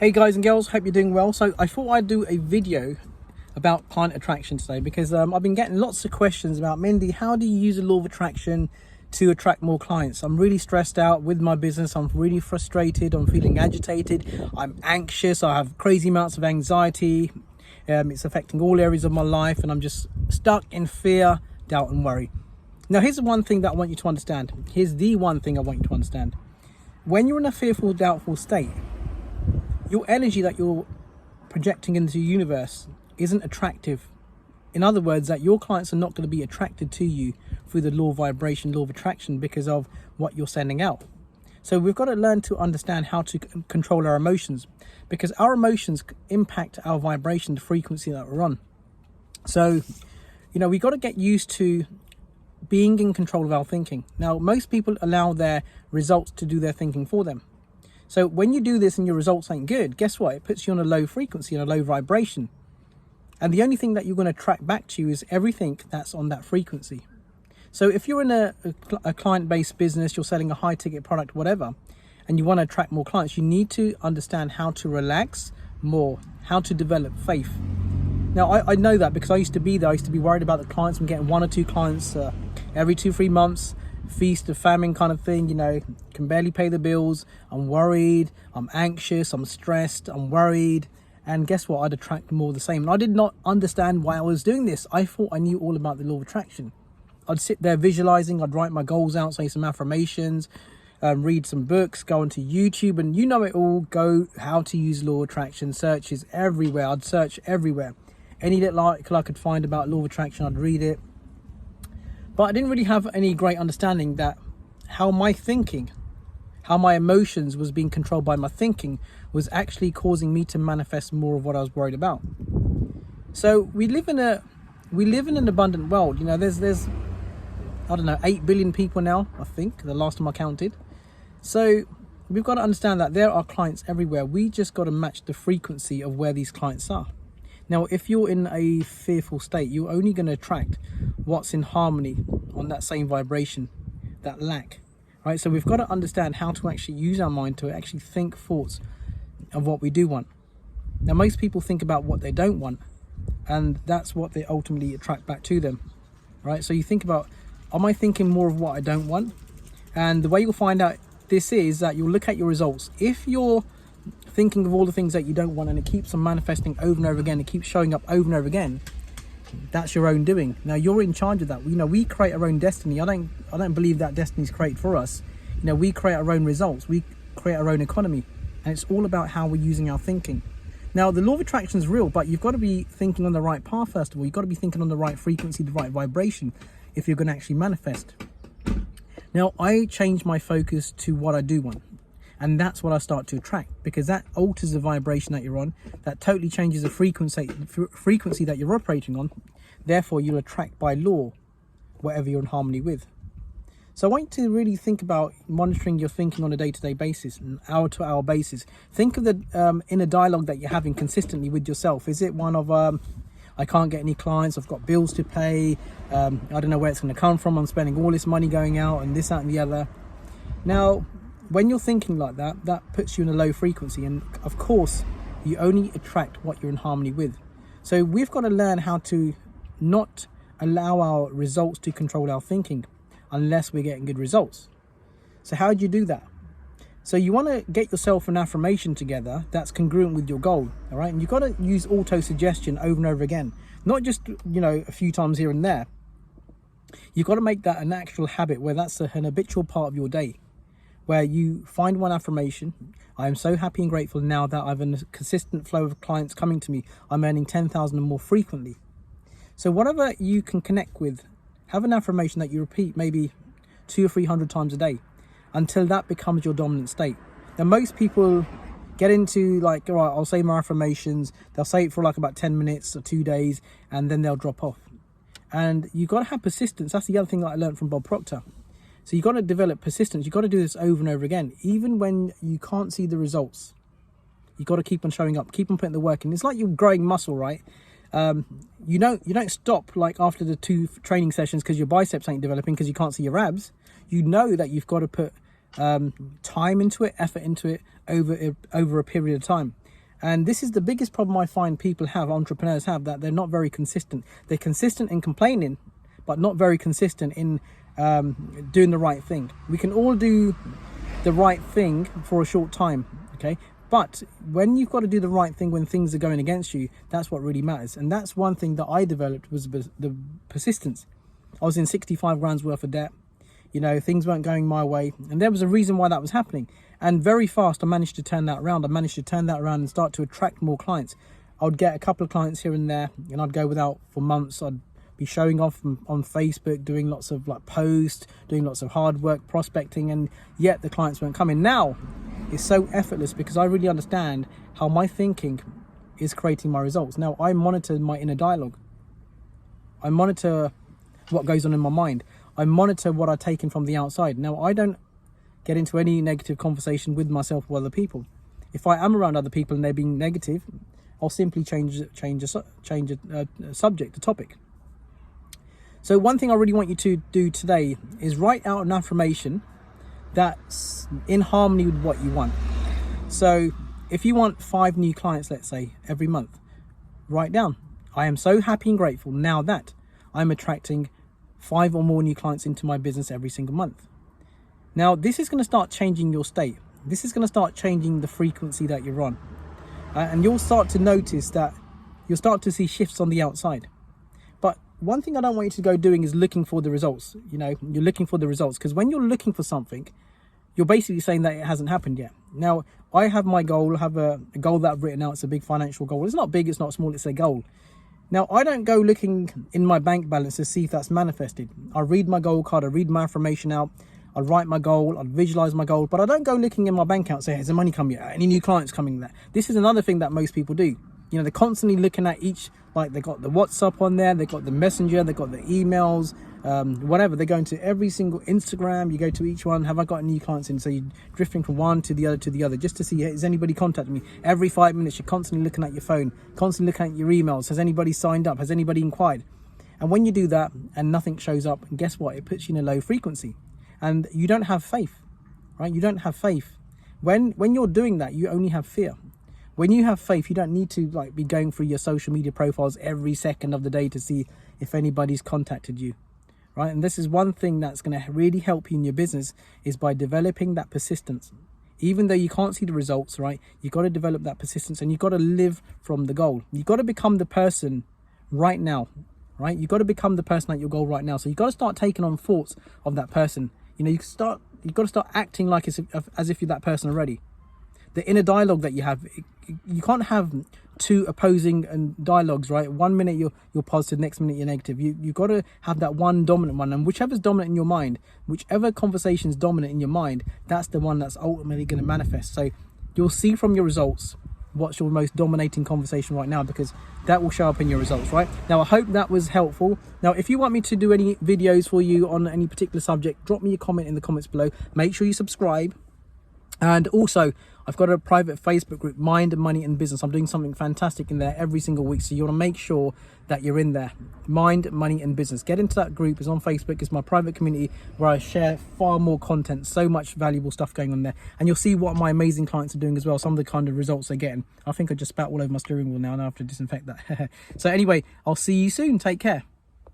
Hey guys and girls, hope you're doing well. So I thought I'd do a video about client attraction today because I've been getting lots of questions about, Mindy, how do you use the law of attraction to attract more clients? I'm really stressed out with my business. I'm really frustrated. I'm feeling agitated. I'm anxious. I have crazy amounts of anxiety. It's affecting all areas of my life and I'm just stuck in fear, doubt and worry. Now here's the one thing that I want you to understand. Here's the one thing I want you to understand. When you're in a fearful, doubtful state, your energy that you're projecting into the universe isn't attractive. In other words, that your clients are not going to be attracted to you through the law of vibration, law of attraction, because of what you're sending out. So we've got to learn to understand how to control our emotions, because our emotions impact our vibration, the frequency that we're on. So, we've got to get used to being in control of our thinking. Now, most people allow their results to do their thinking for them. So when you do this and your results ain't good, guess what? It puts you on a low frequency and a low vibration. And the only thing that you're going to attract back to you is everything that's on that frequency. So if you're in a client-based business, you're selling a high-ticket product, whatever, and you want to attract more clients, you need to understand how to relax more, how to develop faith. Now, I know that because I used to be there. I used to be worried about the clients. I'm getting 1 or 2 clients every 2-3 months. Feast of famine kind of thing, can barely pay the bills. I'm worried, I'm anxious, I'm stressed, I'm worried. And guess what? I'd attract more of the same. And I did not understand why I was doing this. I thought I knew all about the law of attraction. I'd sit there visualizing, I'd write my goals out, say some affirmations, read some books, go onto YouTube, and you know it all. Go how to use law of attraction, searches everywhere. I'd search everywhere. Any little article I could find about law of attraction, I'd read it. But I didn't really have any great understanding that how my thinking, how my emotions was being controlled by my thinking was actually causing me to manifest more of what I was worried about. So we live in an abundant world. There's I don't know, 8 billion people now, I think, the last time I counted. So we've got to understand that there are clients everywhere. We just got to match the frequency of where these clients are. Now, if you're in a fearful state, you're only going to attract what's in harmony on that same vibration, that lack, right? So we've got to understand how to actually use our mind to actually think thoughts of what we do want. Now, most people think about what they don't want, and that's what they ultimately attract back to them, right? So you think about, am I thinking more of what I don't want? And the way you'll find out this is that you'll look at your results. If you're thinking of all the things that you don't want and it keeps on manifesting over and over again, it keeps showing up over and over again, that's your own doing. Now you're in charge of that. We create our own destiny. I don't believe that destiny's created for us. We create our own results, we create our own economy, and it's all about how we're using our thinking. Now the law of attraction is real, but you've got to be thinking on the right path. First of all, you've got to be thinking on the right frequency, the right vibration, if you're going to actually manifest. Now I change my focus to what I do want. And that's what I start to attract, because that alters the vibration that you're on. That totally changes the frequency that you're operating on. Therefore, you'll attract by law whatever you're in harmony with. So I want you to really think about monitoring your thinking on a day-to-day basis, an hour-to-hour basis. Think of the inner dialogue that you're having consistently with yourself. Is it one of, I can't get any clients, I've got bills to pay, I don't know where it's going to come from, I'm spending all this money going out and this, that and the other. Now, when you're thinking like that, that puts you in a low frequency. And of course, you only attract what you're in harmony with. So we've got to learn how to not allow our results to control our thinking unless we're getting good results. So how do you do that? So you want to get yourself an affirmation together that's congruent with your goal. All right. And you've got to use auto-suggestion over and over again, not just, a few times here and there. You've got to make that an actual habit where that's an habitual part of your day, where you find one affirmation. I am so happy and grateful now that I've a consistent flow of clients coming to me. I'm earning 10,000 and more frequently. So whatever you can connect with, have an affirmation that you repeat maybe 200 or 300 times a day until that becomes your dominant state. Now most people get into all right, I'll say my affirmations. They'll say it for about 10 minutes or 2 days, and then they'll drop off. And you've got to have persistence. That's the other thing that I learned from Bob Proctor. So you've got to develop persistence. You've got to do this over and over again. Even when you can't see the results, you've got to keep on showing up, keep on putting the work in. It's like you're growing muscle, right? You don't stop after the 2 training sessions because your biceps ain't developing because you can't see your abs. You know that you've got to put time into it, effort into it over a period of time. And this is the biggest problem I find people have, entrepreneurs have, that they're not very consistent. They're consistent in complaining, but not very consistent in doing the right thing. We can all do the right thing for a short time, okay? But when you've got to do the right thing when things are going against you, that's what really matters. And that's one thing that I developed, was the persistence. I was in 65 grand's worth of debt. You know, things weren't going my way. And there was a reason why that was happening. And very fast, I managed to turn that around. I managed to turn that around and start to attract more clients. I would get a couple of clients here and there, and I'd go without for months. I'd be showing off on Facebook, doing lots of like posts, doing lots of hard work, prospecting, and yet the clients weren't coming. Now, it's so effortless because I really understand how my thinking is creating my results. Now, I monitor my inner dialogue. I monitor what goes on in my mind. I monitor what I've taken from the outside. Now, I don't get into any negative conversation with myself or other people. If I am around other people and they're being negative, I'll simply change a subject, a topic. So one thing I really want you to do today is write out an affirmation that's in harmony with what you want. So if you want 5 new clients, let's say, every month, write down, I am so happy and grateful now that I'm attracting 5 or more new clients into my business every single month. Now, this is going to start changing your state. This is going to start changing the frequency that you're on. And you'll start to notice that you'll start to see shifts on the outside. But one thing I don't want you to go doing is looking for the results. You know, you're looking for the results, because when you're looking for something, you're basically saying that it hasn't happened yet. Now, I have my goal, I have a goal that I've written out. It's a big financial goal. It's not big, it's not small, it's a goal. Now, I don't go looking in my bank balance to see if that's manifested. I read my goal card, I read my affirmation out, I write my goal, I visualize my goal, but I don't go looking in my bank account and say, has the money come yet? Any new clients coming there? This is another thing that most people do. You know, they're constantly looking at each, like they've got the WhatsApp on there, they've got the Messenger, they've got the emails, whatever. They're going to every single Instagram, you go to each one, have I got any new clients in? So you're drifting from one to the other, just to see, is anybody contacting me? Every 5 minutes, you're constantly looking at your phone, constantly looking at your emails. Has anybody signed up? Has anybody inquired? And when you do that and nothing shows up, and guess what? It puts you in a low frequency. And you don't have faith, right? You don't have faith. When you're doing that, you only have fear. When you have faith, you don't need to like be going through your social media profiles every second of the day to see if anybody's contacted you, right? And this is one thing that's going to really help you in your business, is by developing that persistence. Even though you can't see the results, right? You've got to develop that persistence, and you've got to live from the goal. You've got to become the person right now, right? You've got to become the person at your goal right now. So you've got to start taking on thoughts of that person. You know, you've got to start acting like as if you're that person already. The inner dialogue that you have, you can't have 2 opposing dialogues, right? 1 minute you're positive, next minute you're negative. You've got to have that one dominant one, and whichever's dominant in your mind, whichever conversation's dominant in your mind, that's the one that's ultimately going to manifest. So you'll see from your results what's your most dominating conversation right now, because that will show up in your results, right? Now, I hope that was helpful. Now, if you want me to do any videos for you on any particular subject, drop me a comment in the comments below. Make sure you subscribe. And also, I've got a private Facebook group, Mind, Money and Business. I'm doing something fantastic in there every single week, so you want to make sure that you're in there. Mind, Money and Business. Get into that group. It's on Facebook. It's my private community where I share far more content, so much valuable stuff going on there. And you'll see what my amazing clients are doing as well, some of the kind of results they're getting. I think I just spat all over my steering wheel now, and I have to disinfect that. So anyway, I'll see you soon. Take care.